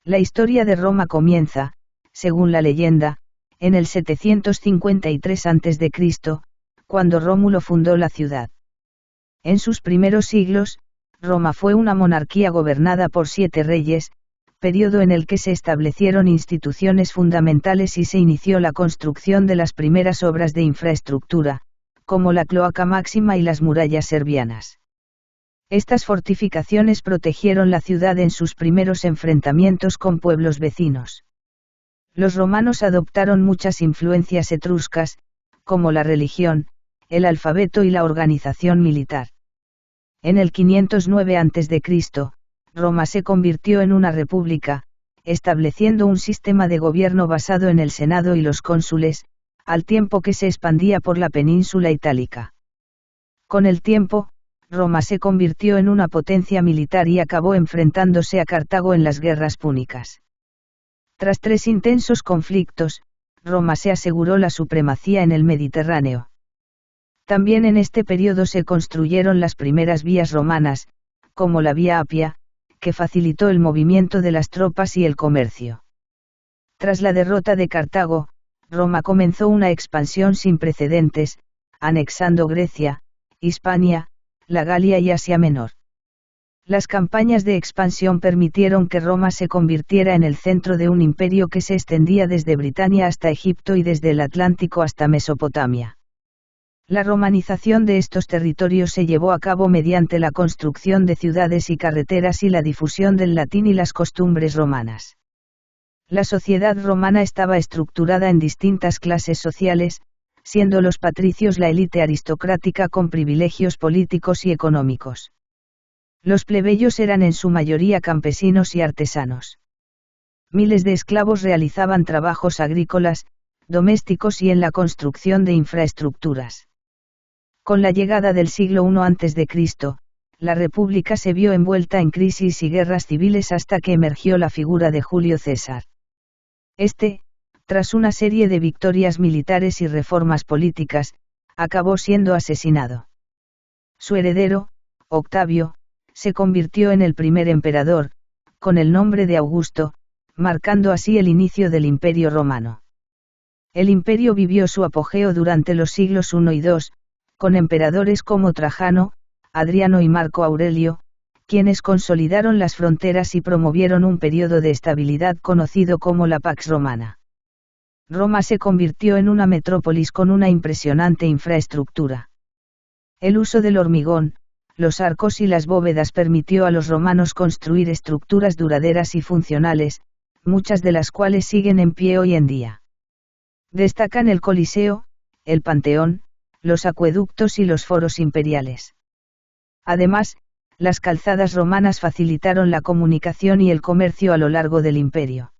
La historia de Roma comienza, según la leyenda, en el 753 a.C., cuando Rómulo fundó la ciudad. En sus primeros siglos, Roma fue una monarquía gobernada por 7 reyes, periodo en el que se establecieron instituciones fundamentales y se inició la construcción de las primeras obras de infraestructura, como la cloaca máxima y las murallas servianas. Estas fortificaciones protegieron la ciudad en sus primeros enfrentamientos con pueblos vecinos. Los romanos adoptaron muchas influencias etruscas, como la religión, el alfabeto y la organización militar. En el 509 a.C., Roma se convirtió en una república, estableciendo un sistema de gobierno basado en el Senado y los cónsules, al tiempo que se expandía por la península itálica. Con el tiempo, Roma se convirtió en una potencia militar y acabó enfrentándose a Cartago en las guerras púnicas. Tras 3 intensos conflictos, Roma se aseguró la supremacía en el Mediterráneo. También en este periodo se construyeron las primeras vías romanas, como la Vía Apia, que facilitó el movimiento de las tropas y el comercio. Tras la derrota de Cartago, Roma comenzó una expansión sin precedentes, anexando Grecia, Hispania, la Galia y Asia Menor. Las campañas de expansión permitieron que Roma se convirtiera en el centro de un imperio que se extendía desde Britania hasta Egipto y desde el Atlántico hasta Mesopotamia. La romanización de estos territorios se llevó a cabo mediante la construcción de ciudades y carreteras y la difusión del latín y las costumbres romanas. La sociedad romana estaba estructurada en distintas clases sociales, siendo los patricios la élite aristocrática con privilegios políticos y económicos. Los plebeyos eran en su mayoría campesinos y artesanos. Miles de esclavos realizaban trabajos agrícolas, domésticos y en la construcción de infraestructuras. Con la llegada del siglo I a.C., la República se vio envuelta en crisis y guerras civiles hasta que emergió la figura de Julio César. Tras una serie de victorias militares y reformas políticas, acabó siendo asesinado. Su heredero, Octavio, se convirtió en el primer emperador, con el nombre de Augusto, marcando así el inicio del Imperio Romano. El imperio vivió su apogeo durante los siglos I y II, con emperadores como Trajano, Adriano y Marco Aurelio, quienes consolidaron las fronteras y promovieron un periodo de estabilidad conocido como la Pax Romana. Roma se convirtió en una metrópolis con una impresionante infraestructura. El uso del hormigón, los arcos y las bóvedas permitió a los romanos construir estructuras duraderas y funcionales, muchas de las cuales siguen en pie hoy en día. Destacan el Coliseo, el Panteón, los acueductos y los foros imperiales. Además, las calzadas romanas facilitaron la comunicación y el comercio a lo largo del imperio.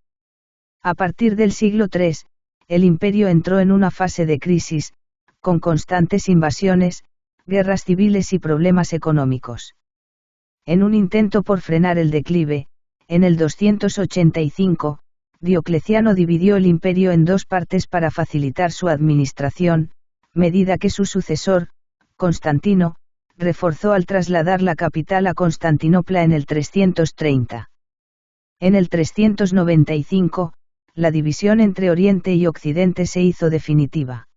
A partir del siglo III, el imperio entró en una fase de crisis, con constantes invasiones, guerras civiles y problemas económicos. En un intento por frenar el declive, en el 285, Diocleciano dividió el imperio en 2 partes para facilitar su administración, medida que su sucesor, Constantino, reforzó al trasladar la capital a Constantinopla en el 330. En el 395, la división entre Oriente y Occidente se hizo definitiva.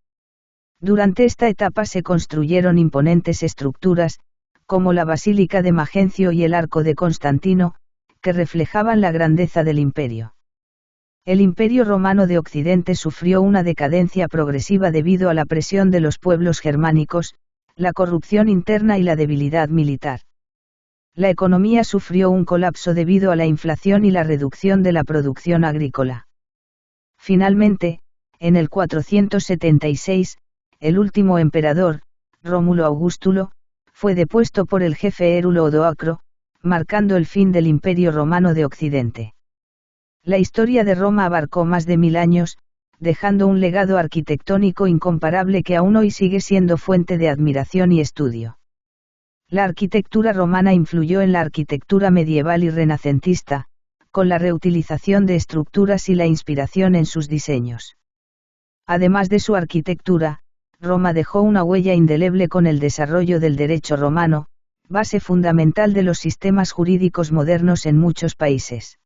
Durante esta etapa se construyeron imponentes estructuras, como la Basílica de Magencio y el Arco de Constantino, que reflejaban la grandeza del imperio. El Imperio Romano de Occidente sufrió una decadencia progresiva debido a la presión de los pueblos germánicos, la corrupción interna y la debilidad militar. La economía sufrió un colapso debido a la inflación y la reducción de la producción agrícola. Finalmente, en el 476, el último emperador, Rómulo Augustulo, fue depuesto por el jefe Érulo Odoacro, marcando el fin del Imperio Romano de Occidente. La historia de Roma abarcó más de 1000 años, dejando un legado arquitectónico incomparable que aún hoy sigue siendo fuente de admiración y estudio. La arquitectura romana influyó en la arquitectura medieval y renacentista, con la reutilización de estructuras y la inspiración en sus diseños. Además de su arquitectura, Roma dejó una huella indeleble con el desarrollo del derecho romano, base fundamental de los sistemas jurídicos modernos en muchos países.